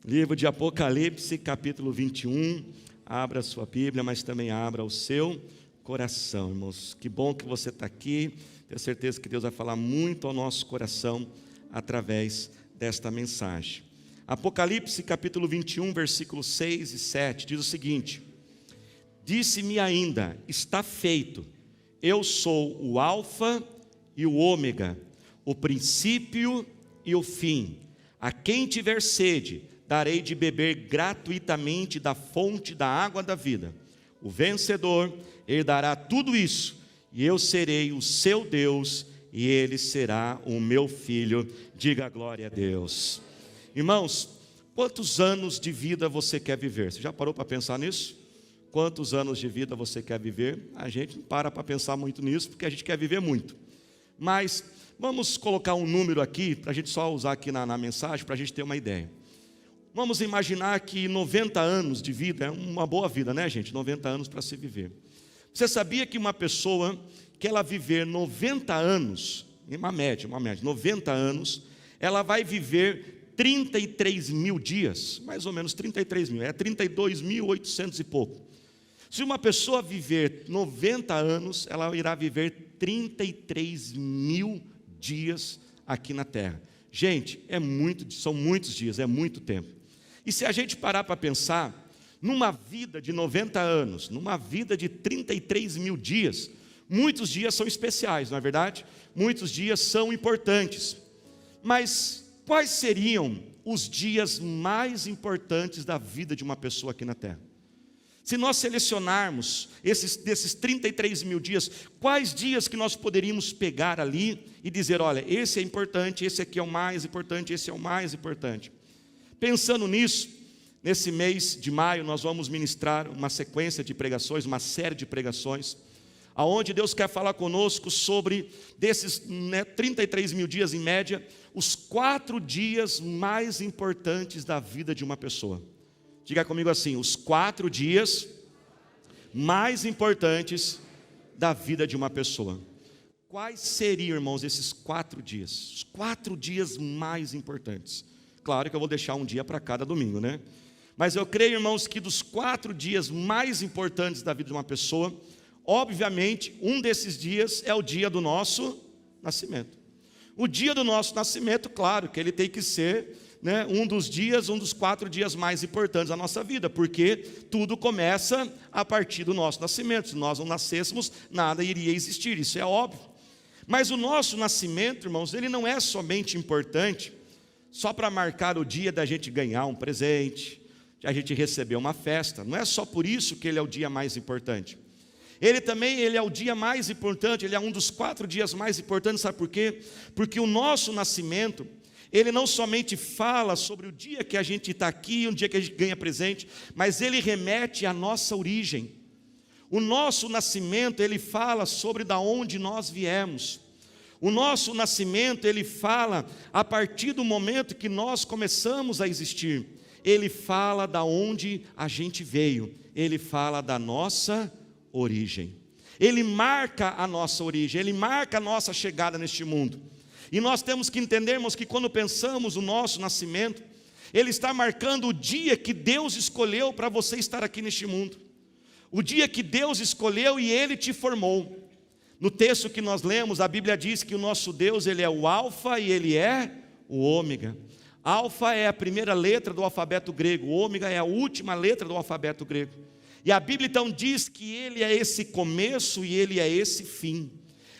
Livro de Apocalipse, capítulo 21. Abra a sua Bíblia, mas também abra o seu coração, irmãos. Que bom que você está aqui. Tenho certeza que Deus vai falar muito ao nosso coração através desta mensagem. Apocalipse, capítulo 21, versículos 6 e 7, diz o seguinte: Disse-me ainda, está feito, eu sou o Alfa e o Ômega, o princípio e o fim. A quem tiver sede, darei de beber gratuitamente da fonte da água da vida. O vencedor herdará tudo isso, e eu serei o seu Deus, e ele será o meu filho. Diga glória a Deus. Irmãos, quantos anos de vida você quer viver? Você já parou para pensar nisso? Quantos anos de vida você quer viver? A gente não para pensar muito nisso, porque a gente quer viver muito. Mas vamos colocar um número aqui, para a gente só usar aqui na mensagem, para a gente ter uma ideia. Vamos imaginar que 90 anos de vida é uma boa vida, né, gente? 90 anos para se viver. Você sabia que uma pessoa, que ela viver 90 anos, uma média, 90 anos, ela vai viver 33 mil dias, mais ou menos 33 mil, é 32.800 e pouco. Se uma pessoa viver 90 anos, ela irá viver 33 mil dias aqui na terra. Gente, são muitos dias, é muito tempo. E se a gente parar para pensar, numa vida de 90 anos, numa vida de 33 mil dias, muitos dias são especiais, não é verdade? Muitos dias são importantes. Mas quais seriam os dias mais importantes da vida de uma pessoa aqui na terra? Se nós selecionarmos desses 33 mil dias, quais dias que nós poderíamos pegar ali e dizer, olha, esse é importante, esse aqui é o mais importante, esse é o mais importante. Pensando nisso, nesse mês de maio nós vamos ministrar uma sequência de pregações, uma série de pregações, aonde Deus quer falar conosco sobre desses 33 mil dias em média, os 4 dias mais importantes da vida de uma pessoa. Diga comigo assim, os 4 dias mais importantes da vida de uma pessoa. Quais seriam, irmãos, esses 4 dias? Os 4 dias mais importantes. Claro que eu vou deixar um dia para cada domingo, né? Mas eu creio, irmãos, que dos 4 dias mais importantes da vida de uma pessoa, obviamente, um desses dias é o dia do nosso nascimento. O dia do nosso nascimento, claro, que ele tem que ser, um dos 4 dias mais importantes da nossa vida, porque tudo começa a partir do nosso nascimento. Se nós não nascêssemos, nada iria existir, isso é óbvio. Mas o nosso nascimento, irmãos, ele não é somente importante só para marcar o dia da gente ganhar um presente, de a gente receber uma festa. Não é só por isso que ele é o dia mais importante. Ele é o dia mais importante, ele é um dos 4 dias mais importantes, sabe por quê? Porque o nosso nascimento, ele não somente fala sobre o dia que a gente está aqui, um dia que a gente ganha presente, mas ele remete à nossa origem. O nosso nascimento, ele fala sobre da onde nós viemos. O nosso nascimento, ele fala a partir do momento que nós começamos a existir. Ele fala da onde a gente veio, ele fala da nossa origem. Ele marca a nossa origem, ele marca a nossa chegada neste mundo. E nós temos que entendermos que quando pensamos o nosso nascimento, ele está marcando o dia que Deus escolheu para você estar aqui neste mundo. O dia que Deus escolheu e ele te formou. No texto que nós lemos, a Bíblia diz que o nosso Deus, ele é o Alfa e ele é o Ômega. Alfa é a primeira letra do alfabeto grego, Ômega é a última letra do alfabeto grego. E a Bíblia então diz que ele é esse começo e ele é esse fim.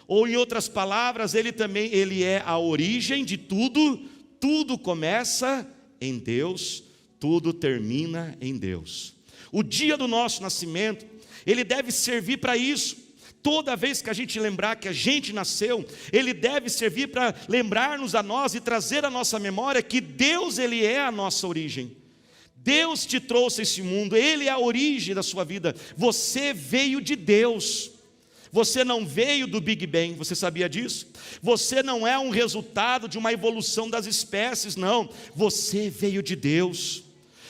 Ou em outras palavras, ele é a origem de tudo, tudo começa em Deus, tudo termina em Deus. O dia do nosso nascimento, ele deve servir para isso. Toda vez que a gente lembrar que a gente nasceu, ele deve servir para lembrar-nos a nós e trazer à nossa memória que Deus, ele é a nossa origem. Deus te trouxe a esse mundo, ele é a origem da sua vida. Você veio de Deus. Você não veio do Big Bang, você sabia disso? Você não é um resultado de uma evolução das espécies, não. Você veio de Deus.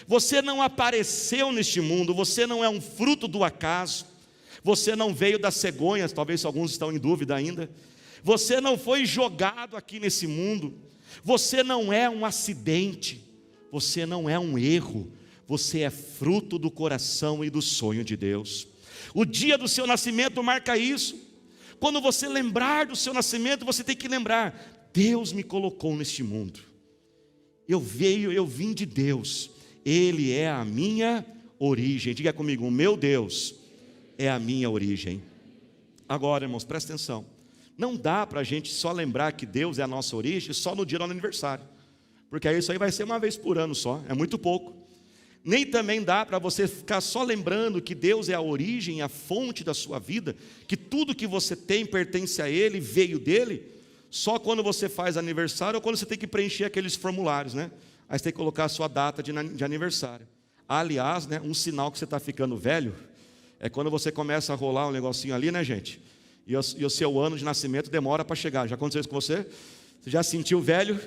Você não apareceu neste mundo, você não é um fruto do acaso. Você não veio das cegonhas, talvez alguns estão em dúvida ainda. Você não foi jogado aqui nesse mundo. Você não é um acidente. Você não é um erro, você é fruto do coração e do sonho de Deus. O dia do seu nascimento marca isso. Quando você lembrar do seu nascimento, você tem que lembrar: Deus me colocou neste mundo. Eu vim de Deus. Ele é a minha origem. Diga comigo: o meu Deus é a minha origem. Agora, irmãos, presta atenção. Não dá para a gente só lembrar que Deus é a nossa origem só no dia do aniversário, porque isso aí vai ser uma vez por ano só, é muito pouco. Nem também dá para você ficar só lembrando que Deus é a origem, a fonte da sua vida, que tudo que você tem pertence a Ele, veio dEle, só quando você faz aniversário ou quando você tem que preencher aqueles formulários, né? Aí você tem que colocar a sua data de aniversário. Aliás, né, um sinal que você está ficando velho é quando você começa a rolar um negocinho ali, né, gente? E o seu ano de nascimento demora para chegar. Já aconteceu isso com você? Você já sentiu velho,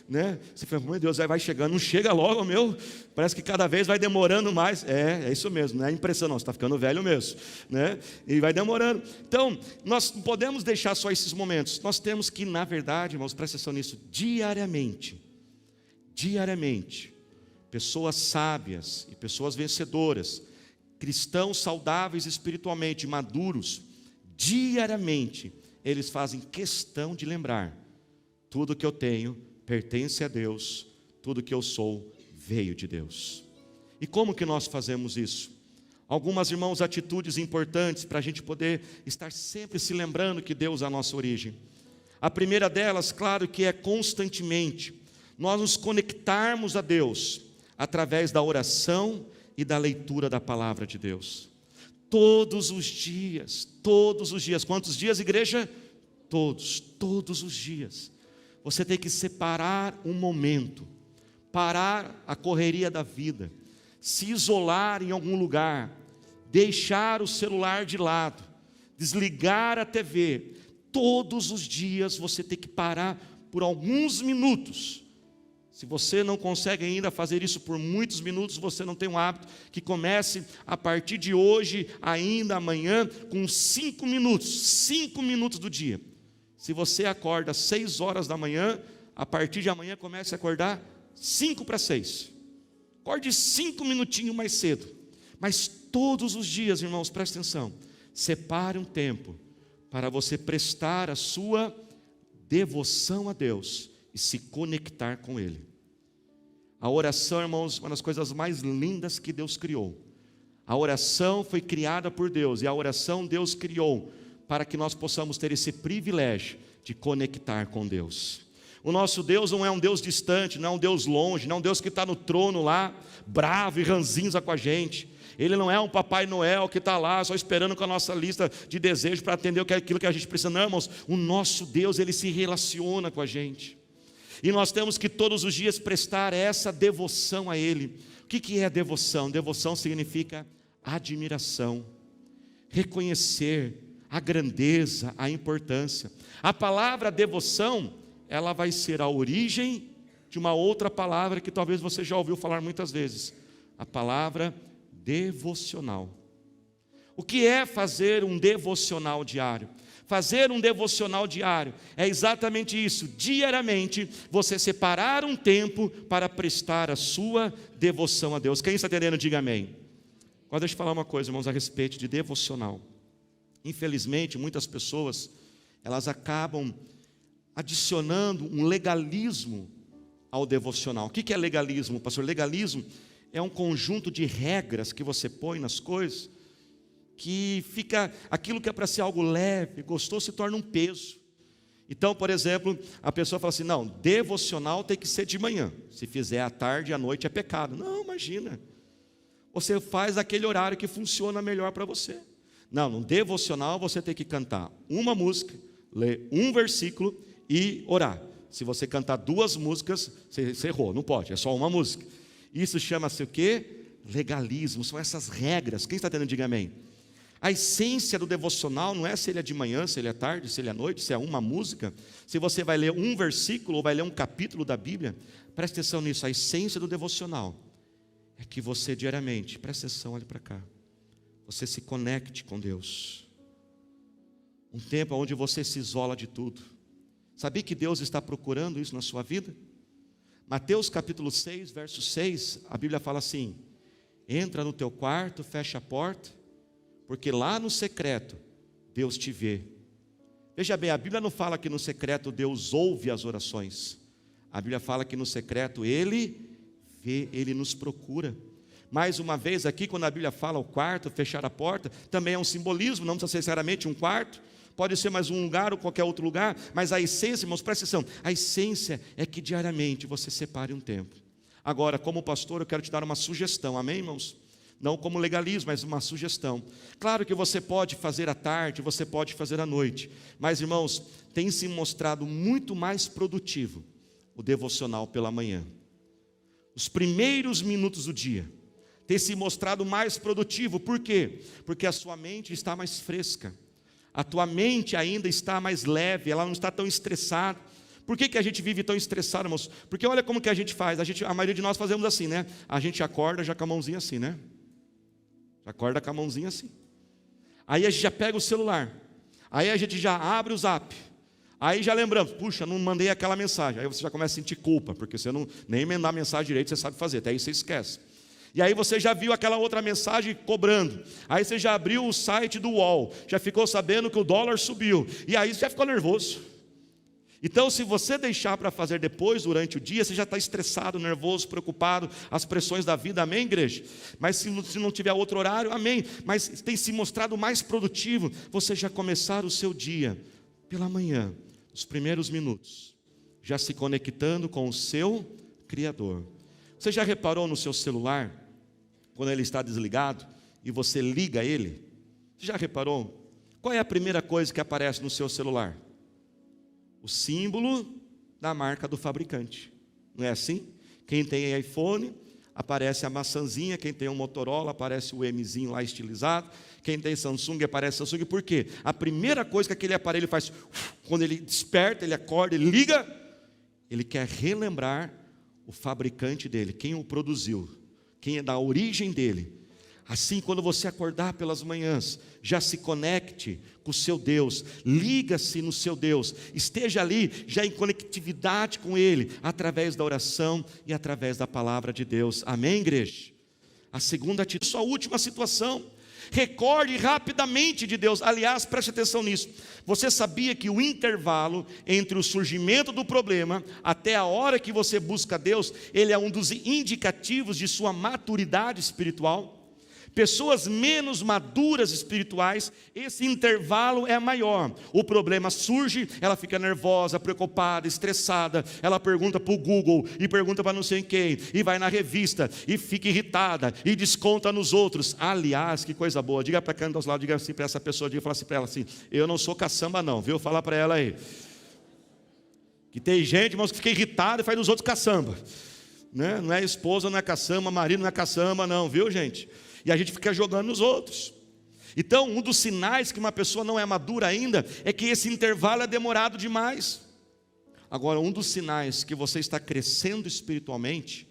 né? Você fala: meu Deus, vai chegando, não chega logo, meu. Parece que cada vez vai demorando mais. É isso mesmo, não é impressão não, você está ficando velho mesmo, né? E vai demorando. Então, nós não podemos deixar só esses momentos. Nós temos que, na verdade, irmãos, presta atenção nisso, diariamente, pessoas sábias e pessoas vencedoras, cristãos saudáveis espiritualmente, maduros, diariamente, eles fazem questão de lembrar: tudo que eu tenho pertence a Deus, tudo que eu sou veio de Deus. E como que nós fazemos isso? Algumas, irmãos, atitudes importantes para a gente poder estar sempre se lembrando que Deus é a nossa origem. A primeira delas, claro, que é constantemente nós nos conectarmos a Deus através da oração e da leitura da palavra de Deus. Todos os dias. Quantos dias, igreja? Todos os dias. Você tem que separar um momento, parar a correria da vida, se isolar em algum lugar, deixar o celular de lado, desligar a TV. Todos os dias você tem que parar por alguns minutos. Se você não consegue ainda fazer isso por muitos minutos, você não tem um hábito, que comece a partir de hoje, ainda amanhã, com 5 minutos do dia. Se você acorda às 6 horas da manhã, a partir de amanhã comece a acordar 5 para 6. Acorde 5 minutinhos mais cedo. Mas todos os dias, irmãos, presta atenção, separe um tempo para você prestar a sua devoção a Deus e se conectar com Ele. A oração, irmãos, uma das coisas mais lindas que Deus criou. A oração foi criada por Deus, e a oração Deus criou para que nós possamos ter esse privilégio de conectar com Deus. O nosso Deus não é um Deus distante, não é um Deus longe, não é um Deus que está no trono lá, bravo e ranzinza com a gente. Ele não é um Papai Noel que está lá só esperando com a nossa lista de desejos para atender aquilo que a gente precisa. Não, irmãos, o nosso Deus, Ele se relaciona com a gente. E nós temos que todos os dias prestar essa devoção a Ele. O que é devoção? Devoção significa admiração, reconhecer a grandeza, a importância. A palavra devoção, ela vai ser a origem de uma outra palavra que talvez você já ouviu falar muitas vezes. A palavra devocional. O que é fazer um devocional diário? Fazer um devocional diário é exatamente isso. Diariamente você separar um tempo para prestar a sua devoção a Deus. Quem está entendendo, diga amém. Agora deixa eu falar uma coisa, irmãos, a respeito de devocional. Infelizmente, muitas pessoas, elas acabam adicionando um legalismo ao devocional. O que é legalismo, pastor? Legalismo é um conjunto de regras que você põe nas coisas, que fica, aquilo que é para ser algo leve, gostoso, se torna um peso. Então, por exemplo, a pessoa fala assim: não, devocional tem que ser de manhã, se fizer à tarde e à noite é pecado. Não, imagina, você faz aquele horário que funciona melhor para você. Não, no devocional você tem que cantar uma música, ler um versículo e orar. Se você cantar 2 músicas, você errou, não pode, é só uma música. Isso chama-se o quê? Legalismo, são essas regras. Quem está tendo, diga amém. A essência do devocional não é se ele é de manhã, se ele é tarde, se ele é à noite, se é uma música, se você vai ler um versículo ou vai ler um capítulo da Bíblia. Preste atenção nisso, a essência do devocional é que você diariamente, preste atenção, olhe para cá, você se conecte com Deus. Um tempo onde você se isola de tudo. Sabia que Deus está procurando isso na sua vida? Mateus capítulo 6, verso 6, a Bíblia fala assim: entra no teu quarto, fecha a porta, porque lá no secreto Deus te vê. Veja bem, a Bíblia não fala que no secreto Deus ouve as orações. A Bíblia fala que no secreto Ele vê, Ele nos procura. Mais uma vez aqui, quando a Bíblia fala o quarto, fechar a porta, também é um simbolismo, não precisa necessariamente um quarto, pode ser mais um lugar ou qualquer outro lugar, mas a essência, irmãos, presta atenção, a essência é que diariamente você separe um tempo. Agora, como pastor, eu quero te dar uma sugestão, amém, irmãos? Não como legalismo, mas uma sugestão. Claro que você pode fazer à tarde, você pode fazer à noite, mas, irmãos, tem se mostrado muito mais produtivo o devocional pela manhã. Os primeiros minutos do dia tem se mostrado mais produtivo. Por quê? Porque a sua mente está mais fresca, a tua mente ainda está mais leve, ela não está tão estressada. Por que a gente vive tão estressado, irmãos? Porque olha como que a gente faz, a maioria de nós fazemos assim, né? A gente acorda já com a mãozinha assim, né? Acorda com a mãozinha assim. Aí a gente já pega o celular, aí a gente já abre o Zap, aí já lembramos, puxa, não mandei aquela mensagem. Aí você já começa a sentir culpa, porque você não nem emendar a mensagem direito, você sabe fazer, até aí você esquece. E aí você já viu aquela outra mensagem cobrando, aí você já abriu o site do UOL, já ficou sabendo que o dólar subiu, e aí você já ficou nervoso. Então, se você deixar para fazer depois, durante o dia, você já está estressado, nervoso, preocupado, as pressões da vida, amém, igreja? Mas se não tiver outro horário, amém. Mas tem se mostrado mais produtivo, você já começar o seu dia, pela manhã, os primeiros minutos, já se conectando com o seu Criador. Você já reparou no seu celular, quando ele está desligado, e você liga ele? Você já reparou? Qual é a primeira coisa que aparece no seu celular? O símbolo da marca do fabricante, não é assim? Quem tem iPhone, aparece a maçãzinha, quem tem um Motorola, aparece o Mzinho lá estilizado, quem tem Samsung, aparece Samsung. Por quê? A primeira coisa que aquele aparelho faz, quando ele desperta, ele acorda, ele liga, ele quer relembrar o fabricante dele, quem o produziu, quem é da origem dele. Assim, quando você acordar pelas manhãs, já se conecte com o seu Deus, liga-se no seu Deus, esteja ali já em conectividade com Ele, através da oração e através da palavra de Deus, amém, igreja? A segunda atitude, sua última situação, recorde rapidamente de Deus. Aliás, preste atenção nisso, você sabia que o intervalo entre o surgimento do problema até a hora que você busca Deus, ele é um dos indicativos de sua maturidade espiritual? Pessoas menos maduras espirituais, esse intervalo é maior. O problema surge, ela fica nervosa, preocupada, estressada. Ela pergunta para o Google, e pergunta para não sei quem, e vai na revista, e fica irritada, e desconta nos outros. Aliás, que coisa boa, diga para quem está aos lados, diga assim para essa pessoa, fala assim para ela assim: eu não sou caçamba não, viu? Fala para ela aí. Que tem gente, irmãos, que fica irritada e faz dos outros caçamba, né? Não é esposa, não é caçamba, marido não é caçamba não, viu, gente? E a gente fica jogando nos outros. Então, um dos sinais que uma pessoa não é madura ainda é que esse intervalo é demorado demais. Agora, um dos sinais que você está crescendo espiritualmente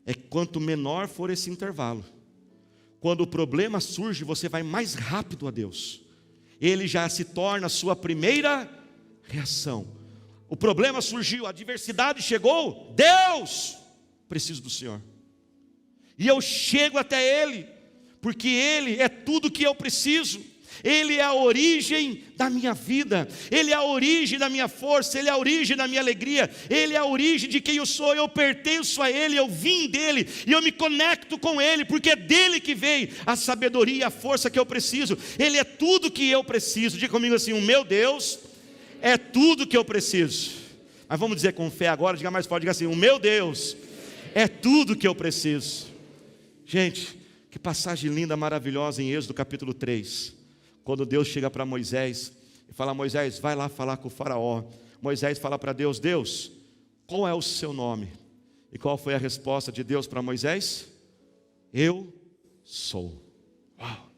é que quanto menor for esse intervalo, quando o problema surge, você vai mais rápido a Deus. Ele já se torna a sua primeira reação. O problema surgiu, a adversidade chegou, Deus, preciso do Senhor. E eu chego até Ele, porque Ele é tudo que eu preciso. Ele é a origem da minha vida, Ele é a origem da minha força, Ele é a origem da minha alegria, Ele é a origem de quem eu sou. Eu pertenço a Ele, eu vim dEle, e eu me conecto com Ele, porque é dEle que vem a sabedoria e a força que eu preciso. Ele é tudo que eu preciso. Diga comigo assim: o meu Deus é tudo que eu preciso. Mas vamos dizer com fé agora, diga mais forte, diga assim: o meu Deus é tudo que eu preciso. Gente, que passagem linda, maravilhosa em Êxodo capítulo 3, quando Deus chega para Moisés e fala: Moisés, vai lá falar com o faraó. Moisés fala para Deus: Deus, qual é o seu nome? E qual foi a resposta de Deus para Moisés? Eu sou. Uau.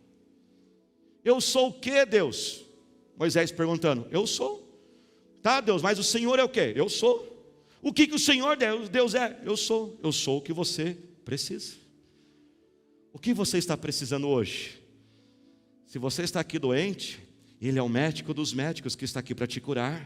Eu sou o que, Deus? Moisés perguntando: eu sou. Tá, Deus, mas o Senhor é o que? Eu sou. O que o Senhor Deus é? Eu sou. Eu sou o que você precisa. O que você está precisando hoje? Se você está aqui doente, Ele é o médico dos médicos que está aqui para te curar.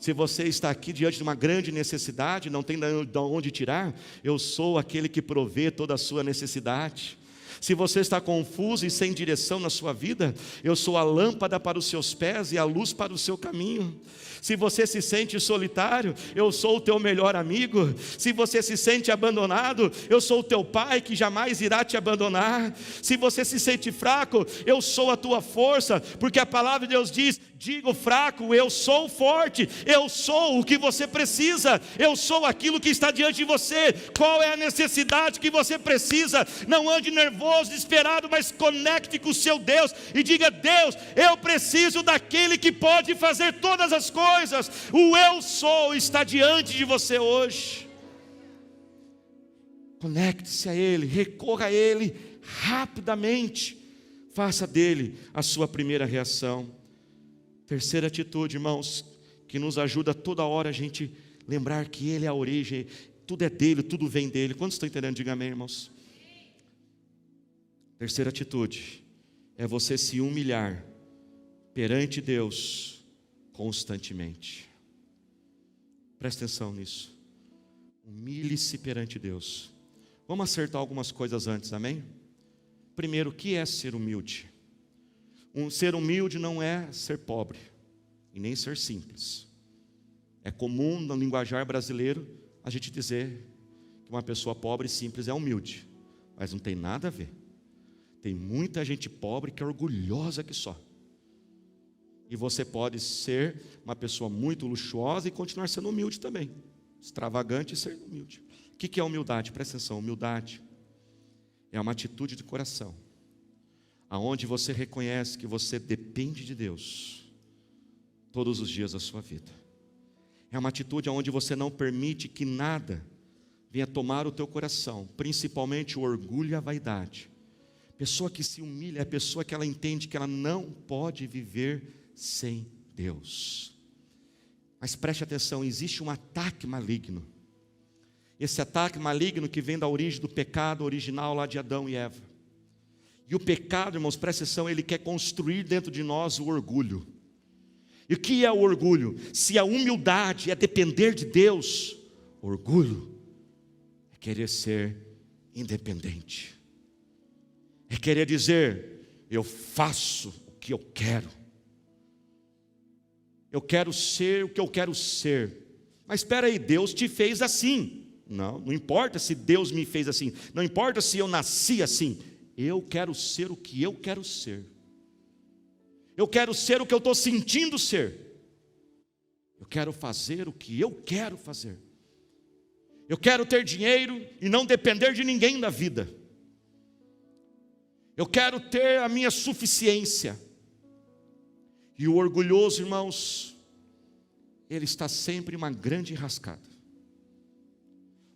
Se você está aqui diante de uma grande necessidade, não tem de onde tirar, eu sou aquele que provê toda a sua necessidade. Se você está confuso e sem direção na sua vida, eu sou a lâmpada para os seus pés e a luz para o seu caminho. Se você se sente solitário, eu sou o teu melhor amigo. Se você se sente abandonado, eu sou o teu pai que jamais irá te abandonar. Se você se sente fraco, eu sou a tua força, porque a palavra de Deus diz: digo fraco, eu sou forte. Eu sou o que você precisa, eu sou aquilo que está diante de você. Qual é a necessidade que você precisa? Não ande nervoso, desesperado, mas conecte com o seu Deus e diga: Deus, eu preciso daquele que pode fazer todas as coisas. O eu sou está diante de você hoje. Conecte-se a Ele, recorra a Ele rapidamente, faça dele a sua primeira reação. Terceira atitude, irmãos, que nos ajuda toda hora a gente lembrar que Ele é a origem, tudo é dele, tudo vem dele. Quantos estão entendendo? Diga amém, irmãos. Terceira atitude é você se humilhar perante Deus constantemente. Presta atenção nisso. Humilhe-se perante Deus. Vamos acertar algumas coisas antes, amém? Primeiro, o que é ser humilde? Ser humilde não é ser pobre e nem ser simples. É comum no linguajar brasileiro a gente dizer que uma pessoa pobre e simples é humilde, mas não tem nada a ver. Tem muita gente pobre que é orgulhosa que só. E você pode ser uma pessoa muito luxuosa e continuar sendo humilde também. Extravagante e ser humilde. O que é humildade? Presta atenção, humildade é uma atitude de coração, aonde você reconhece que você depende de Deus todos os dias da sua vida. É uma atitude onde você não permite que nada venha tomar o teu coração, principalmente o orgulho e a vaidade. Pessoa que se humilha é a pessoa que ela entende que ela não pode viver sem Deus. Mas preste atenção, existe um ataque maligno. Esse ataque maligno que vem da origem do pecado original lá de Adão e Eva. E o pecado, irmãos, presta atenção, ele quer construir dentro de nós o orgulho. E o que é o orgulho? Se a humildade é depender de Deus, orgulho é querer ser independente. É querer dizer: eu faço o que eu quero. Eu quero ser o que eu quero ser. Mas espera aí, Deus te fez assim. Não importa se Deus me fez assim. Não importa se eu nasci assim. Eu quero ser o que eu quero ser. Eu quero ser o que eu estou sentindo ser. Eu quero fazer o que eu quero fazer. Eu quero ter dinheiro e não depender de ninguém na vida. Eu quero ter a minha suficiência. E o orgulhoso, irmãos, ele está sempre em uma grande enrascada.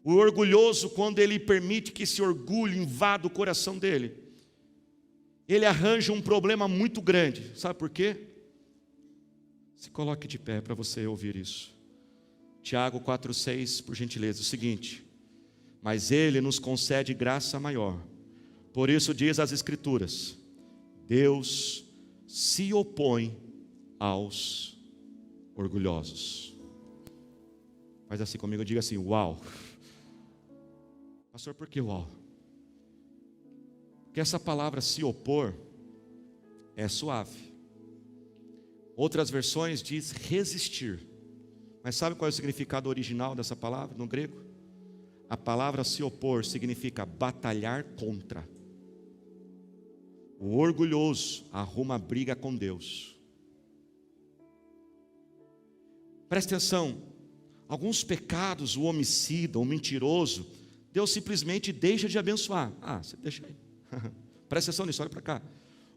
O orgulhoso, quando ele permite que esse orgulho invada o coração dele, ele arranja um problema muito grande. Sabe por quê? Se coloque de pé para você ouvir isso. Tiago 4,6, por gentileza, o seguinte: mas ele nos concede graça maior. Por isso diz as Escrituras: Deus se opõe aos orgulhosos. Faz assim comigo, diga assim: uau. Pastor, por que uau? Porque essa palavra se opor é suave. Outras versões diz resistir. Mas sabe qual é o significado original dessa palavra no grego? A palavra se opor significa batalhar contra. O orgulhoso arruma briga com Deus. Presta atenção, alguns pecados, o homicida, o mentiroso, Deus simplesmente deixa de abençoar. Você deixa aí. Presta atenção nisso, olha para cá.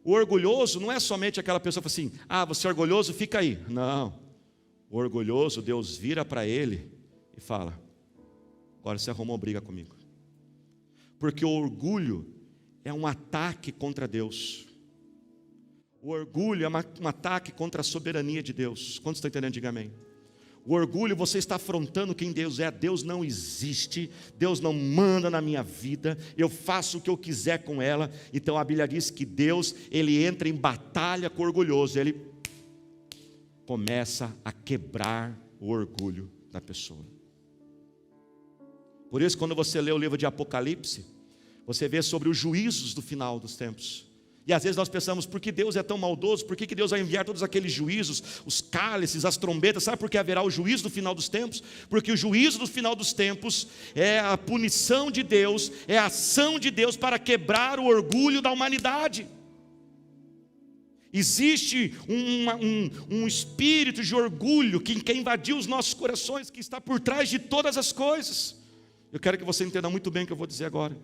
O orgulhoso não é somente aquela pessoa que fala assim: você é orgulhoso, fica aí. Não. O orgulhoso, Deus vira para ele e fala: agora você arrumou briga comigo. Porque o orgulho é um ataque contra Deus. O orgulho é um ataque contra a soberania de Deus. Quantos estão entendendo? Diga amém. O orgulho, você está afrontando quem Deus é. Deus não existe, Deus não manda na minha vida, eu faço o que eu quiser com ela. Então a Bíblia diz que Deus, ele entra em batalha com o orgulhoso, ele começa a quebrar o orgulho da pessoa. Por isso, quando você lê o livro de Apocalipse, você vê sobre os juízos do final dos tempos. E às vezes nós pensamos, por que Deus é tão maldoso? Por que Deus vai enviar todos aqueles juízos, os cálices, as trombetas? Sabe por que haverá o juízo do final dos tempos? Porque o juízo do final dos tempos é a punição de Deus, é a ação de Deus para quebrar o orgulho da humanidade. Existe um espírito de orgulho que quer invadir os nossos corações, que está por trás de todas as coisas. Eu quero que você entenda muito bem o que eu vou dizer agora.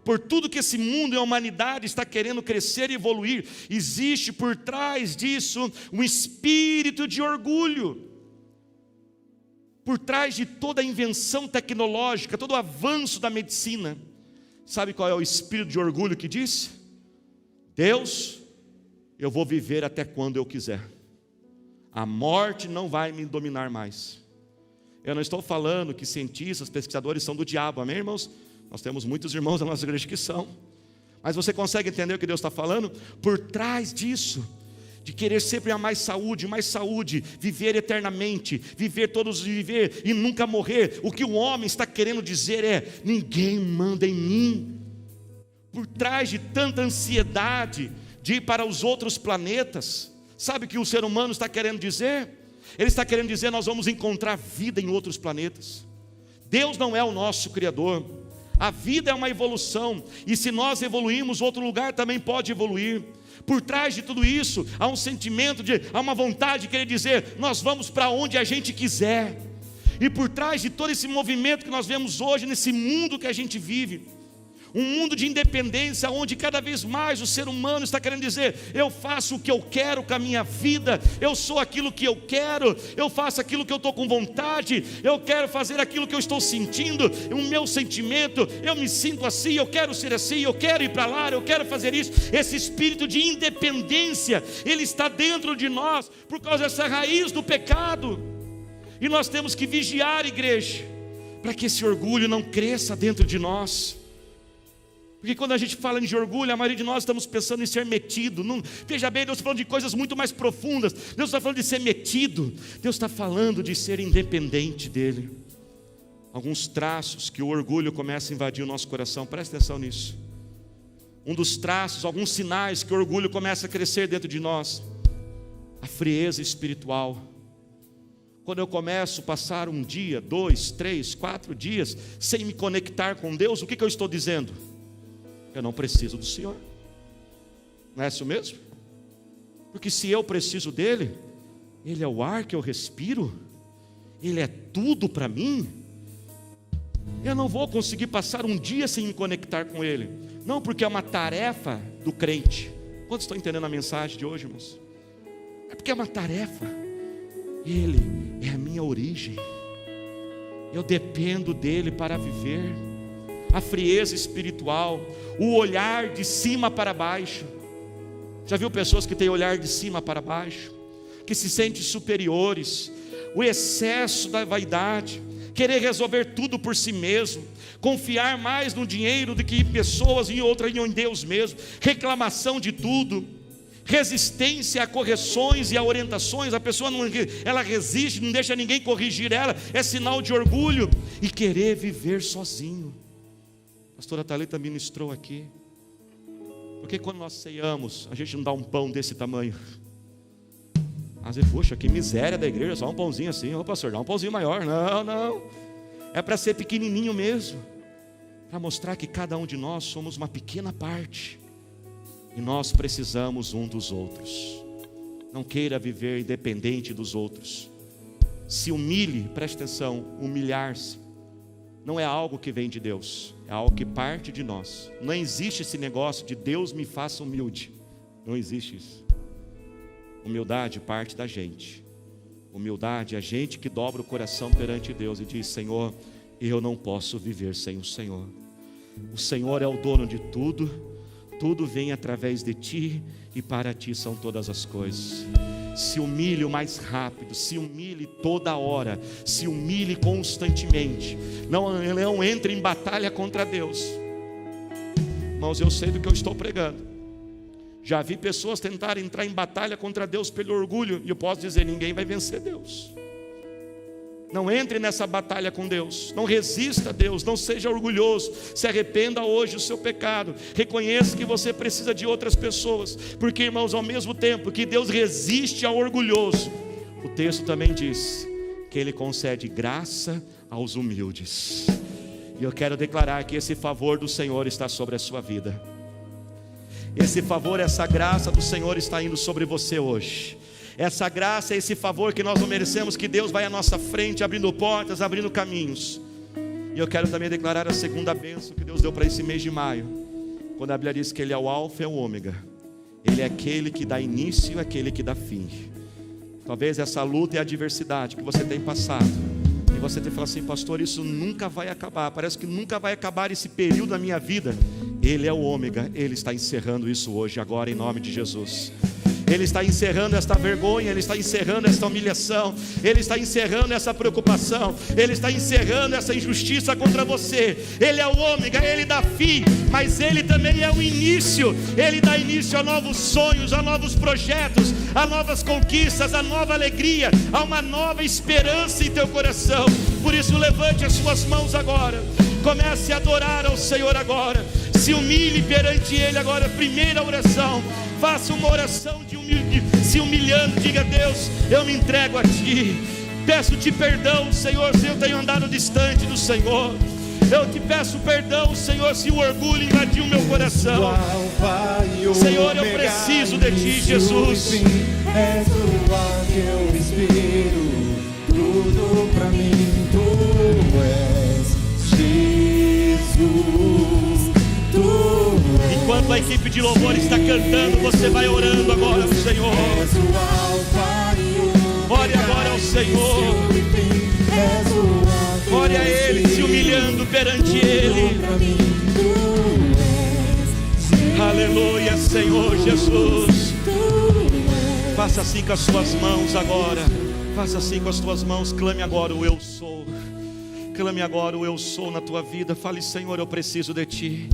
Por tudo que esse mundo e a humanidade está querendo crescer e evoluir, existe por trás disso um espírito de orgulho. Por trás de toda a invenção tecnológica, todo o avanço da medicina, sabe qual é o espírito de orgulho que diz? Deus, eu vou viver até quando eu quiser. A morte não vai me dominar mais. Eu não estou falando que cientistas, pesquisadores são do diabo, amém, irmãos? Nós temos muitos irmãos da nossa igreja que são. Mas você consegue entender o que Deus está falando? Por trás disso, de querer sempre a mais saúde, viver eternamente, viver e nunca morrer, o que o homem está querendo dizer é: ninguém manda em mim. Por trás de tanta ansiedade de ir para os outros planetas, sabe o que o ser humano está querendo dizer? Ele está querendo dizer: nós vamos encontrar vida em outros planetas. Deus não é o nosso Criador. A vida é uma evolução, e se nós evoluirmos, outro lugar também pode evoluir. Por trás de tudo isso, há um sentimento, há uma vontade de querer dizer: nós vamos para onde a gente quiser. E por trás de todo esse movimento que nós vemos hoje, nesse mundo que a gente vive, um mundo de independência, onde cada vez mais o ser humano está querendo dizer: eu faço o que eu quero com a minha vida, eu sou aquilo que eu quero, eu faço aquilo que eu estou com vontade, eu quero fazer aquilo que eu estou sentindo, o meu sentimento, eu me sinto assim, eu quero ser assim, eu quero ir para lá, eu quero fazer isso. Esse espírito de independência, ele está dentro de nós, por causa dessa raiz do pecado, e nós temos que vigiar, igreja, para que esse orgulho não cresça dentro de nós. Porque quando a gente fala de orgulho, a maioria de nós estamos pensando em ser metido. Não, veja bem, Deus está falando de coisas muito mais profundas. Deus está falando de ser metido. Deus está falando de ser independente dEle. Alguns traços que o orgulho começa a invadir o nosso coração, presta atenção nisso. Um dos traços, alguns sinais que o orgulho começa a crescer dentro de nós: a frieza espiritual. Quando eu começo a passar um dia, 2, 3, 4 dias sem me conectar com Deus, o que eu estou dizendo? Eu não preciso do Senhor. Não é isso mesmo? Porque se eu preciso dEle, Ele é o ar que eu respiro, Ele é tudo para mim. Eu não vou conseguir passar um dia sem me conectar com Ele. Não, porque é uma tarefa do crente. Quantos estão entendendo a mensagem de hoje, irmãos? É porque é uma tarefa. Ele é a minha origem. Eu dependo dEle para viver. A frieza espiritual, o olhar de cima para baixo. Já viu pessoas que têm olhar de cima para baixo, que se sentem superiores? O excesso da vaidade, querer resolver tudo por si mesmo, confiar mais no dinheiro do que em pessoas, e outra em Deus mesmo, reclamação de tudo, resistência a correções e a orientações. A pessoa ela resiste, não deixa ninguém corrigir ela, é sinal de orgulho. E querer viver sozinho. A pastora Thalita ministrou aqui. Porque quando nós ceiamos, a gente não dá um pão desse tamanho. Às vezes, poxa, que miséria da igreja, só um pãozinho assim. Ô pastor, dá um pãozinho maior. Não. É para ser pequenininho mesmo. Para mostrar que cada um de nós somos uma pequena parte. E nós precisamos um dos outros. Não queira viver independente dos outros. Se humilhe, preste atenção, humilhar-se não é algo que vem de Deus, é algo que parte de nós. Não existe esse negócio de Deus me faça humilde. Não existe isso. Humildade parte da gente. Humildade é a gente que dobra o coração perante Deus e diz: Senhor, eu não posso viver sem o Senhor. O Senhor é o dono de tudo, tudo vem através de Ti e para Ti são todas as coisas. Se humilhe o mais rápido, se humilhe toda hora, se humilhe constantemente. Não entre em batalha contra Deus. Irmãos, eu sei do que eu estou pregando. Já vi pessoas tentarem entrar em batalha contra Deus pelo orgulho, e eu posso dizer: ninguém vai vencer Deus. Não entre nessa batalha com Deus, não resista a Deus, não seja orgulhoso, se arrependa hoje do seu pecado, reconheça que você precisa de outras pessoas, porque irmãos, ao mesmo tempo que Deus resiste ao orgulhoso, o texto também diz que Ele concede graça aos humildes, e eu quero declarar que esse favor do Senhor está sobre a sua vida, esse favor, essa graça do Senhor está indo sobre você hoje. Essa graça, esse favor que nós não merecemos, que Deus vai à nossa frente, abrindo portas, abrindo caminhos. E eu quero também declarar a segunda bênção que Deus deu para esse mês de maio, quando a Bíblia diz que Ele é o alfa e o ômega, Ele é aquele que dá início e aquele que dá fim. Talvez essa luta e adversidade que você tem passado, e você tem falado assim: pastor, isso nunca vai acabar, parece que nunca vai acabar esse período da minha vida. Ele é o ômega, Ele está encerrando isso hoje, agora, em nome de Jesus. Ele está encerrando esta vergonha, Ele está encerrando esta humilhação, Ele está encerrando essa preocupação, Ele está encerrando essa injustiça contra você. Ele é o ômega, Ele dá fim, mas Ele também é o início. Ele dá início a novos sonhos, a novos projetos, a novas conquistas, a nova alegria, a uma nova esperança em teu coração. Por isso levante as suas mãos agora, comece a adorar ao Senhor agora, se humilhe perante Ele agora. Primeira oração, faça uma oração de se humilhando, diga: Deus, eu me entrego a Ti, peço-te perdão, Senhor, se eu tenho andado distante do Senhor, eu te peço perdão, Senhor, se o orgulho invadiu o meu coração. Senhor, eu preciso de Ti, Jesus. És o ar que eu respiro, tudo pra mim, Tu és Jesus, Tu és. Enquanto a equipe de louvor está cantando, você vai orando agora ao Senhor. Ore agora ao Senhor. Ore a Ele, se humilhando perante Ele. Aleluia, Senhor Jesus. Faça assim com as suas mãos agora. Faça assim com as tuas mãos. Clame agora o eu sou. Clame agora o eu sou na tua vida. Fale: Senhor, eu preciso de Ti.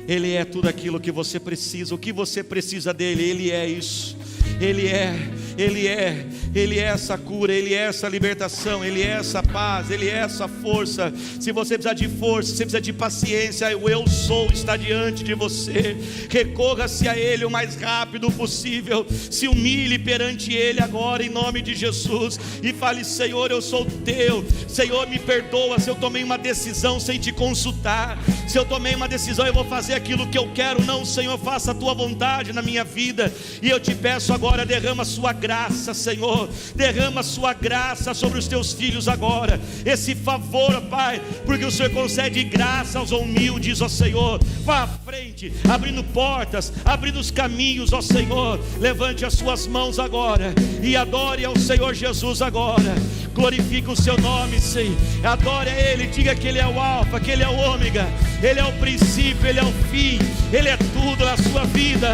Ele é tudo aquilo que você precisa. O que você precisa dEle, Ele é isso. Ele é essa cura, Ele é essa libertação, Ele é essa paz, Ele é essa força. Se você precisar de força, se você precisa de paciência, o eu sou está diante de você. Recorra-se a Ele o mais rápido possível. Se humilhe perante Ele agora, em nome de Jesus, e fale: Senhor, eu sou teu. Senhor, me perdoa se eu tomei uma decisão sem te consultar. Se eu tomei uma decisão, eu vou fazer aquilo que eu quero. Não, Senhor, faça a tua vontade na minha vida. E eu te peço agora, derrama a sua graça, Senhor, derrama a sua graça sobre os teus filhos agora, esse favor, ó Pai, porque o Senhor concede graça aos humildes, ó Senhor. Vá à frente, abrindo portas, abrindo os caminhos, ó Senhor. Levante as suas mãos agora e adore ao Senhor Jesus agora. Glorifique o seu nome, Senhor. Adore a Ele, diga que Ele é o alfa, que Ele é o ômega, Ele é o princípio, Ele é o fim, Ele é tudo na sua vida.